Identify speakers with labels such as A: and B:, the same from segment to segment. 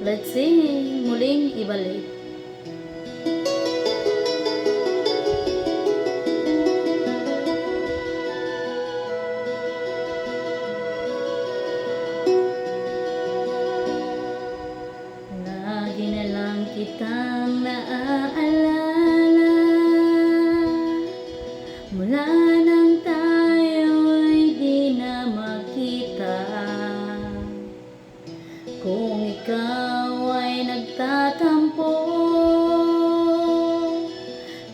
A: Let's sing, muling ibalik. Lagi na lang kitang naaalala mula nang tayo'y di na magkita. Kung ikaw ay nagtatampo,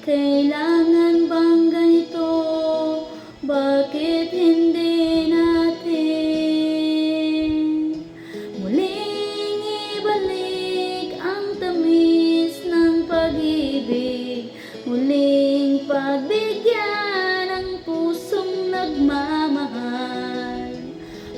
A: kailangan bang ganito? Bakit hindi natin muling ibalik ang tamis ng pag-ibig, muling pagbigyan ang pusong nagmamahal,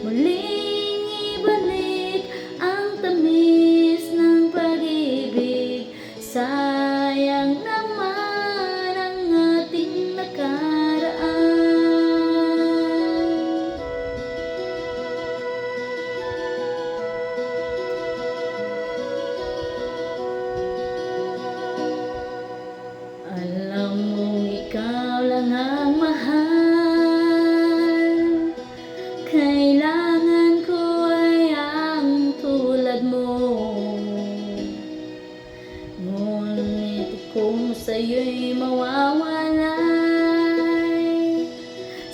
A: muling ibalik ang tamis ng pag-ibig. Sayang naman ang ating nakaraan. Alam mong ikaw lang ang mahal, kailangan ko ay ang tulad mo. Ngunit kung sa'yo'y mawawalay,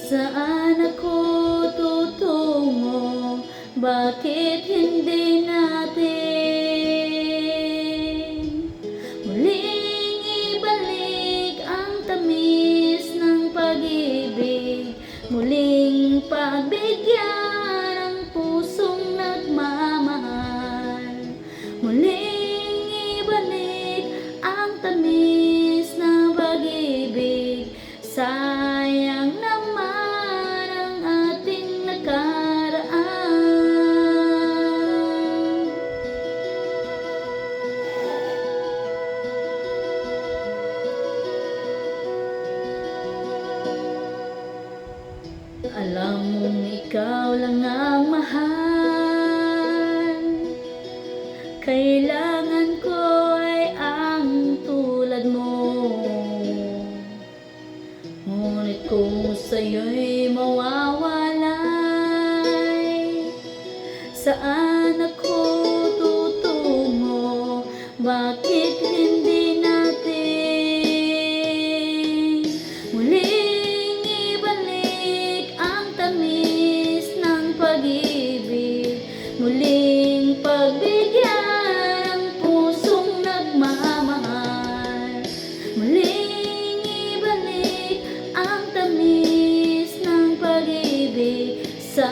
A: saan ako tutungo? Bakit hindi natin muling ibalik ang tamis ng pag-ibig, muling pagbigyan ang pusong nagmamahal, muling ibalik ang tamis ng pag-ibig. Sayang naman ang ating nakaraan. Alam mong ikaw lang ang mahal, kailangan ko ay ang tulad mo. Ngunit kung sa'yo'y mawawalay, saan ako tutungo? Bakit hindi natin muling ibalik ang tamis ng pag-ibig, muling pagbigyan ang pusong nagmamahal, muling ibalik ang tamis ng pag-ibig. Sa